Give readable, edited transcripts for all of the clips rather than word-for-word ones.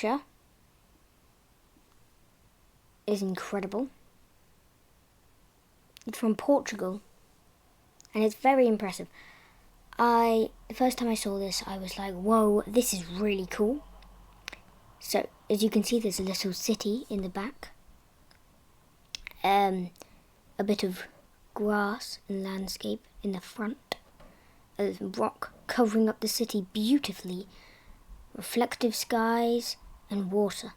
picture is incredible. It's from Portugal, and it's very impressive. The first time I saw this, I was like, whoa, this is really cool. So, as you can see, there's a little city in the back. A bit of grass and landscape in the front. A rock covering up the city beautifully. Reflective skies and water.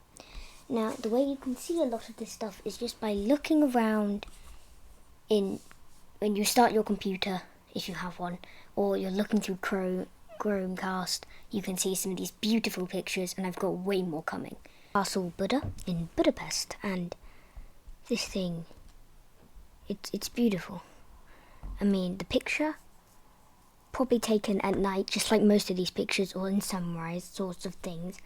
Now, the way you can see a lot of this stuff is just by looking around when you start your computer, if you have one, or you're looking through Chromecast, you can see some of these beautiful pictures, and I've got way more coming. Castle Buddha in Budapest, and this thing, it's beautiful. I mean, the picture, probably taken at night, just like most of these pictures, or in sunrise sorts of things,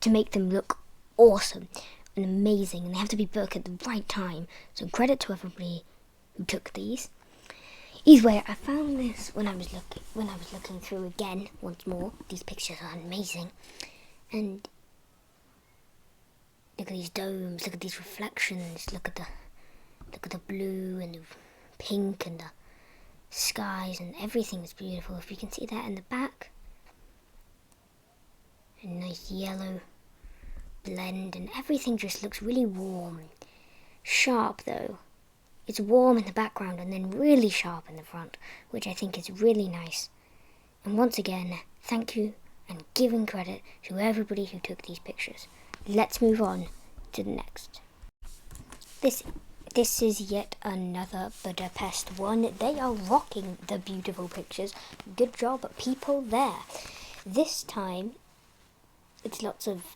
to make them look awesome and amazing, and they have to be booked at the right time, so credit to everybody who took these. Either way, I found this when I was looking through again once more. These pictures are amazing, and look at these domes, look at these reflections, look at the blue and the pink and the skies, and everything is beautiful. If you can see that in the back, a nice yellow blend, and everything just looks really warm, sharp though. It's warm in the background and then really sharp in the front, which I think is really nice. And once again, thank you and giving credit to everybody who took these pictures. Let's move on to the next. This is yet another Budapest one. They are rocking the beautiful pictures. Good job, people there. This time, it's lots of,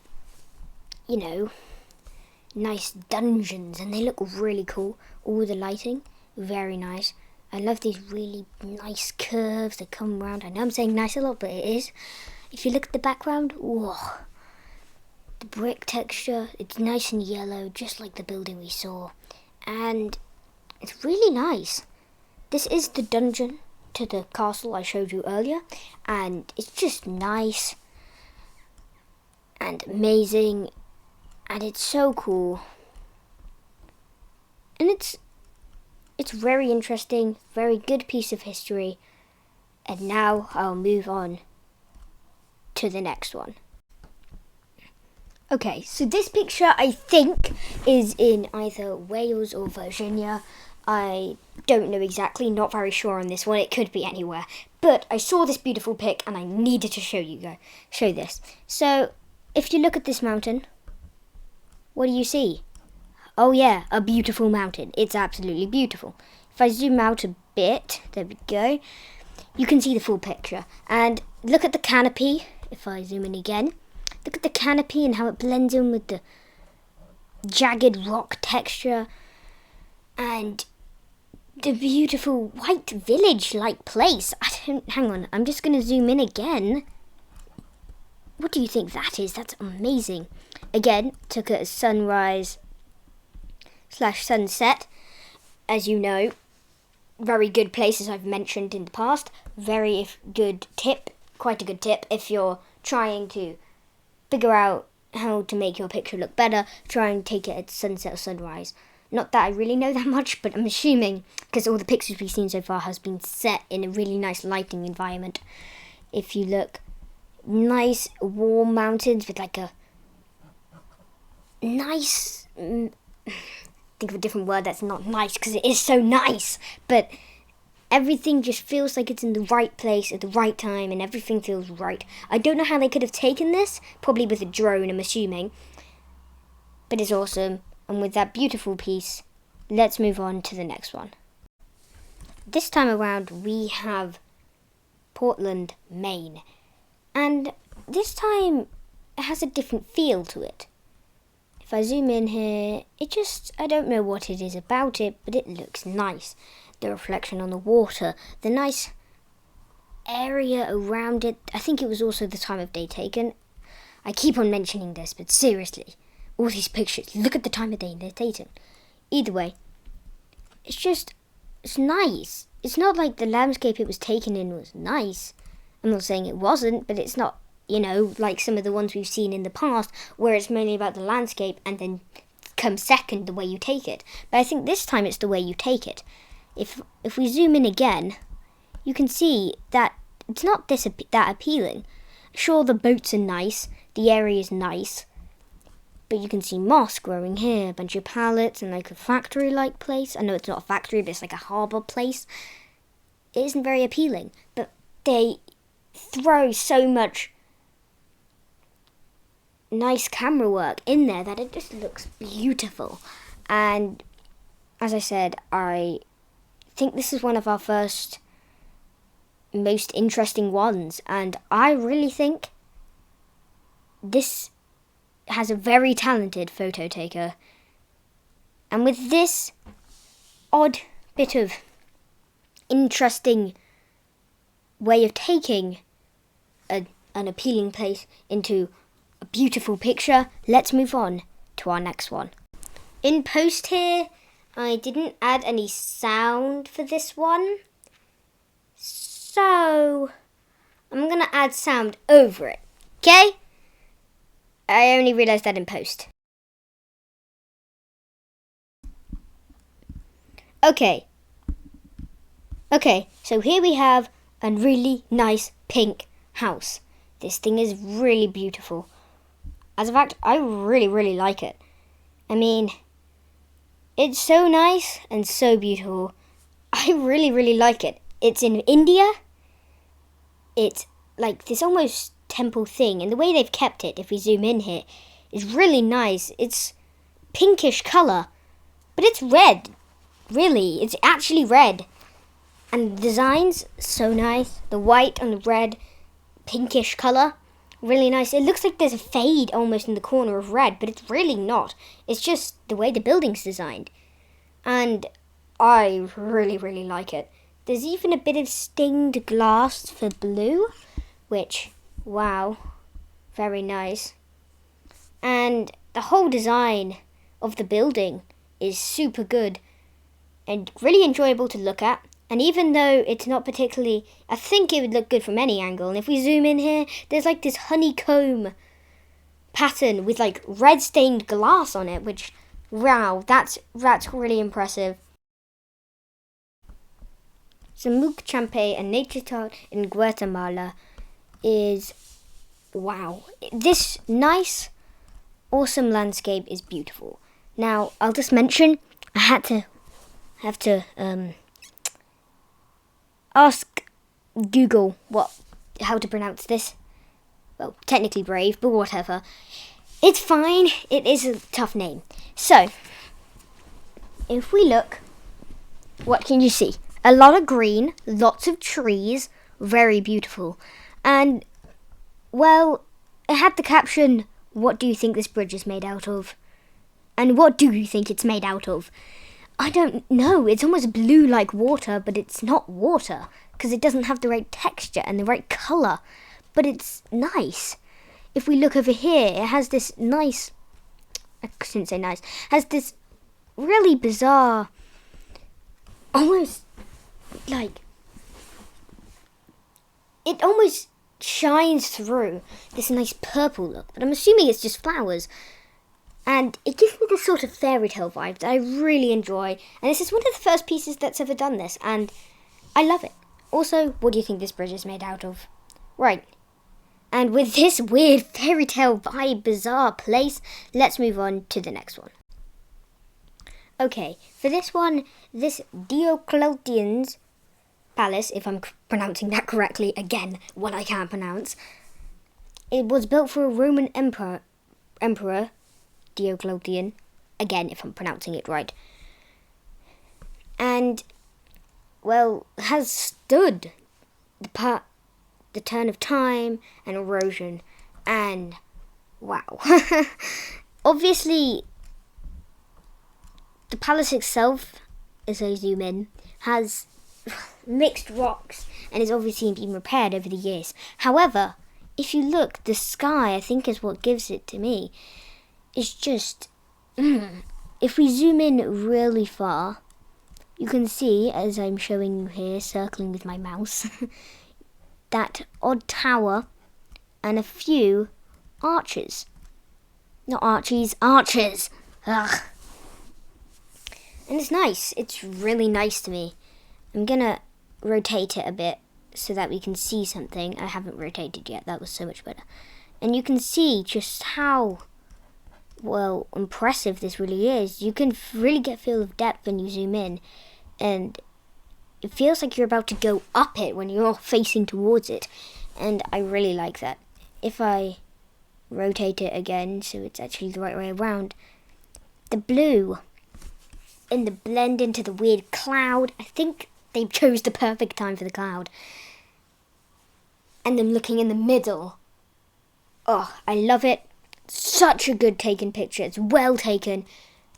nice dungeons, and they look really cool. All the lighting, very nice. I love these really nice curves that come around. I know I'm saying nice a lot, but it is. If you look at the background, whoa, the brick texture, it's nice and yellow, just like the building we saw. And it's really nice. This is the dungeon to the castle I showed you earlier, and it's just nice and amazing. And it's so cool. And it's very interesting, very good piece of history. And now I'll move on to the next one. Okay, so this picture I think is in either Wales or Virginia. I don't know exactly, not very sure on this one. It could be anywhere. But I saw this beautiful pic and I needed to show this. So if you look at this mountain, what do you see? Oh yeah, a beautiful mountain. It's absolutely beautiful. If I zoom out a bit, there we go, you can see the full picture. And look at the canopy, if I zoom in again. Look at the canopy and how it blends in with the jagged rock texture. And the beautiful white village-like place. Hang on, I'm just going to zoom in again. What do you think that is? That's amazing. Again, took it as sunrise/sunset. As you know, very good places I've mentioned in the past. Very good tip, quite a good tip if you're trying to figure out how to make your picture look better. Try and take it at sunset or sunrise. Not that I really know that much, but I'm assuming, because all the pictures we've seen so far has been set in a really nice lighting environment. If you look, nice warm mountains with like a nice, think of a different word that's not nice because it is so nice, but everything just feels like it's in the right place at the right time and everything feels right. I don't know how they could have taken this, probably with a drone I'm assuming, but it's awesome. And with that beautiful piece, let's move on to the next one. This time around we have Portland, Maine, and this time it has a different feel to it. If I zoom in here, I don't know what it is about it, but it looks nice. The reflection on the water, the nice area around it. I think it was also the time of day taken. I keep on mentioning this, but seriously, all these pictures, look at the time of day they're taken. Either way, it's nice. It's not like the landscape it was taken in was nice. I'm not saying it wasn't, but it's not you know, like some of the ones we've seen in the past, where it's mainly about the landscape and then comes second the way you take it. But I think this time it's the way you take it. If we zoom in again, you can see that it's not that appealing. Sure, the boats are nice, the area is nice, but you can see moss growing here, a bunch of pallets, and like a factory-like place. I know it's not a factory, but it's like a harbour place. It isn't very appealing, but they throw so much nice camera work in there that it just looks beautiful. And as I said, I think this is one of our first most interesting ones, and I really think this has a very talented photo taker. And with this odd bit of interesting way of taking an appealing place into a beautiful picture, let's move on to our next one. In post here, I didn't add any sound for this one, so I'm going to add sound over it, okay? I only realised that in post. Okay, so here we have a really nice pink house. This thing is really beautiful. As a fact, I really like it. I mean, it's so nice and so beautiful. I really like it. It's in India. It's like this almost temple thing, and the way they've kept it, if we zoom in here, is really nice. It's pinkish colour, but it's red. Really, it's actually red. And the design's so nice. The white and the red, pinkish colour, really nice. It looks like there's a fade almost in the corner of red, but it's really not. It's just the way the building's designed. And I really like it. There's even a bit of stained glass for blue, which, wow, very nice. And the whole design of the building is super good and really enjoyable to look at. And even though it's not particularly, I think it would look good from any angle. And if we zoom in here, there's like this honeycomb pattern with like red stained glass on it, which, wow, that's really impressive. Zamuc Champe, a nature town in Guatemala, is, wow. This nice, awesome landscape is beautiful. Now, I'll just mention, I have to ask Google how to pronounce this. Well, technically Brave, but whatever. It's fine. It is a tough name. So, if we look, what can you see? A lot of green, lots of trees, very beautiful. And, well, it had the caption, "What do you think this bridge is made out of?" And what do you think it's made out of? I don't know. It's almost blue like water, but it's not water because it doesn't have the right texture and the right colour. But it's nice. If we look over here, it has this nice, I shouldn't say nice, has this really bizarre, almost like, it almost shines through this nice purple look. But I'm assuming it's just flowers. And it gives me this sort of fairy tale vibe that I really enjoy. And this is one of the first pieces that's ever done this. And I love it. Also, what do you think this bridge is made out of? Right. And with this weird fairy tale vibe, bizarre place, let's move on to the next one. Okay, for this one, this Diocletian's palace, if I'm pronouncing that correctly, again, what I can't pronounce. It was built for a Roman emperor Diocletian, again, if I'm pronouncing it right. And, well, has stood the turn of time and erosion, and wow. Obviously, the palace itself, as I zoom in, has mixed rocks and is obviously been repaired over the years. However, if you look, the sky, I think, is what gives it to me. It's just, if we zoom in really far, you can see, as I'm showing you here, circling with my mouse, that odd tower and a few arches. Not arches, arches. Ugh. And it's nice. It's really nice to me. I'm gonna rotate it a bit so that we can see something. I haven't rotated yet. That was so much better. And you can see just how, well, impressive this really is. You can really get a feel of depth when you zoom in. And it feels like you're about to go up it when you're facing towards it. And I really like that. If I rotate it again so it's actually the right way around, the blue and the blend into the weird cloud, I think they chose the perfect time for the cloud. And them looking in the middle. Oh, I love it. Such a good taken picture. It's well taken.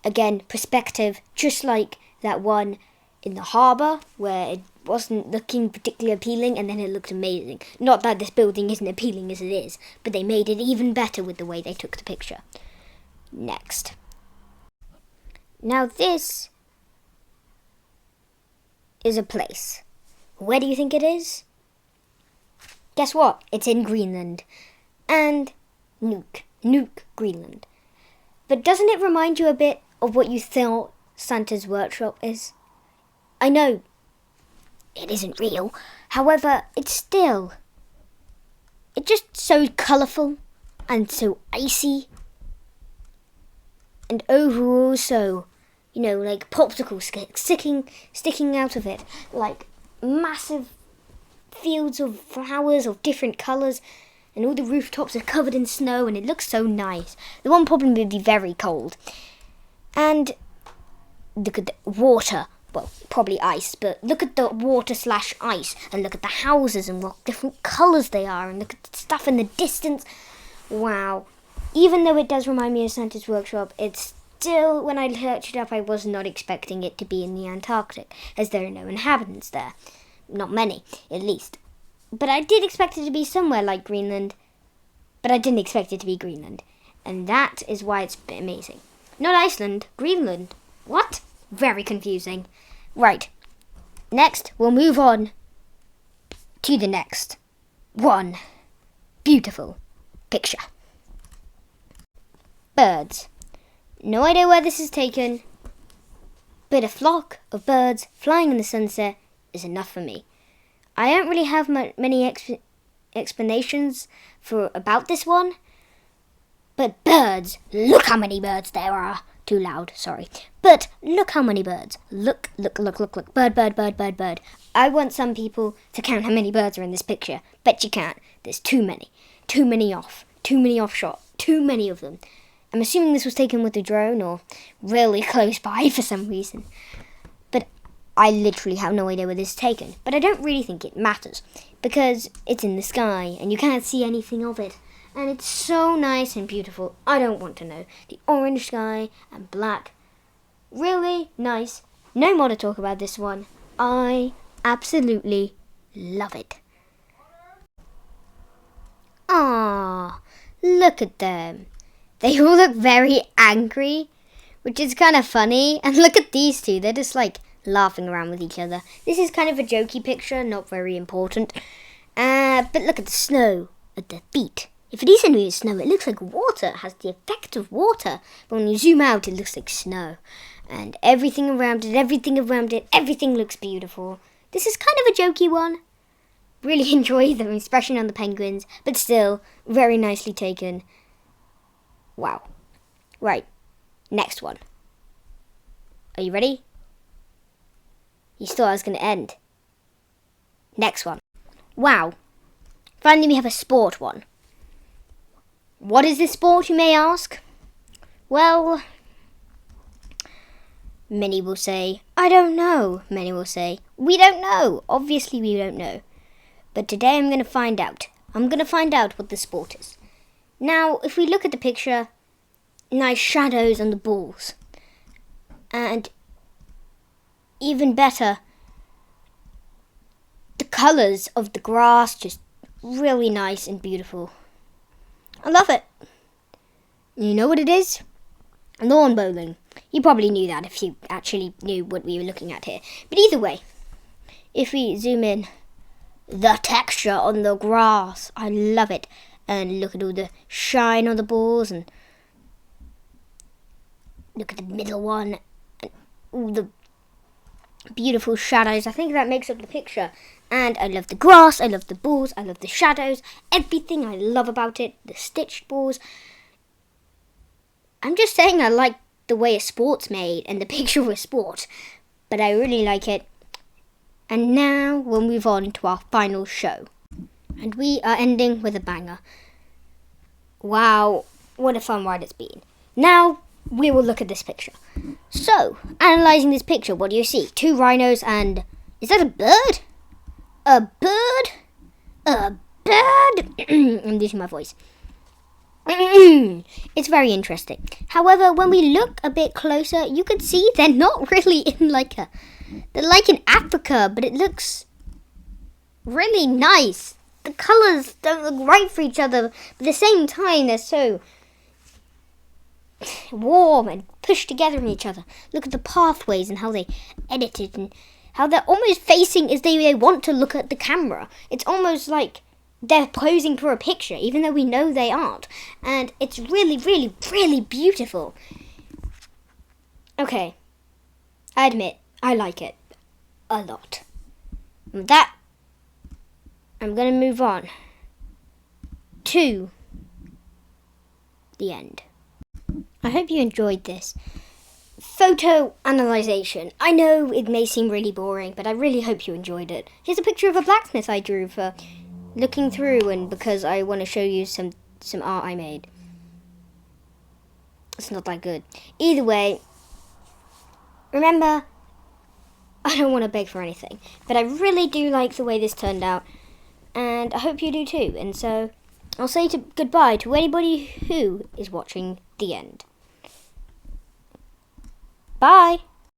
Again, perspective, just like that one in the harbour where it wasn't looking particularly appealing and then it looked amazing. Not that this building isn't appealing as it is, but they made it even better with the way they took the picture. Next. Now this is a place. Where do you think it is? Guess what? It's in Greenland. And Nuuk, Greenland. But doesn't it remind you a bit of what you thought Santa's workshop is? I know it isn't real. However, it's just so colourful and so icy. And overall so, like popsicle sticking out of it. Like massive fields of flowers of different colours. And all the rooftops are covered in snow and it looks so nice. The one problem would be very cold. And look at the water. Well, probably ice, but look at the water/ice and look at the houses and what different colours they are and look at the stuff in the distance. Wow. Even though it does remind me of Santa's workshop, it's still, when I searched it up, I was not expecting it to be in the Antarctic, as there are no inhabitants there. Not many, at least. But I did expect it to be somewhere like Greenland, but I didn't expect it to be Greenland. And that is why it's amazing. Not Iceland, Greenland. What? Very confusing. Right. Next, we'll move on to the next one. Beautiful picture. Birds. No idea where this is taken, but a flock of birds flying in the sunset is enough for me. I don't really have many explanations about this one, but birds, look how many birds there are. Too loud, sorry. But look how many birds. Look. Bird. I want some people to count how many birds are in this picture. Bet you can't. There's too many. Too many off shot. Too many of them. I'm assuming this was taken with a drone or really close by for some reason. But I literally have no idea where this is taken. But I don't really think it matters because it's in the sky and you can't see anything of it. And it's so nice and beautiful. I don't want to know. The orange sky and black. Really nice. No more to talk about this one. I absolutely love it. Ah, look at them. They all look very angry, which is kind of funny. And look at these two. They're just like laughing around with each other. This is kind of a jokey picture, not very important. But look at the snow at their feet. If it isn't really snow, it looks like water. It has the effect of water. But when you zoom out, it looks like snow. And everything around it, everything looks beautiful. This is kind of a jokey one. Really enjoy the expression on the penguins, but still, very nicely taken. Wow. Right, next one. Are you ready? You thought I was going to end. Next one. Wow. Finally, we have a sport one. What is this sport, you may ask? Well, many will say, I don't know. Many will say, we don't know. Obviously, we don't know. But today I'm going to find out. I'm going to find out what the sport is. Now, if we look at the picture, nice shadows on the balls. And even better, the colours of the grass, just really nice and beautiful. I love it. You know what it is? Lawn bowling. You probably knew that if you actually knew what we were looking at here. But either way, if we zoom in, the texture on the grass, I love it. and look at all the shine on the balls, and look at the middle one, and all the beautiful shadows. I think that makes up the picture. And I love the grass, I love the balls, I love the shadows, everything I love about it, the stitched balls. I'm just saying I like the way a sport's made and the picture of a sport, but I really like it. And now we'll move on to our final show. And we are ending with a banger. Wow, what a fun ride it's been. Now we will look at this picture. So, analysing this picture, what do you see? 2 rhinos and... is that a bird? A bird? A bird? I'm losing my voice. It's very interesting. However, when we look a bit closer, you can see they're not really in they're like in Africa, but it looks really nice. The colours don't look right for each other, but at the same time they're so warm and pushed together in each other. Look at the pathways and how they edited and how they're almost facing as they want to look at the camera. It's almost like they're posing for a picture, even though we know they aren't. And it's really, really, really beautiful. Okay, I admit, I like it a lot. With that, I'm going to move on to the end. I hope you enjoyed this photo analysation. I know it may seem really boring, but I really hope you enjoyed it. Here's a picture of a blacksmith I drew for looking through, and because I want to show you some art I made. It's not that good. Either way, remember, I don't want to beg for anything, but I really do like the way this turned out, and I hope you do too. And so I'll say goodbye to anybody who is watching the end. Bye!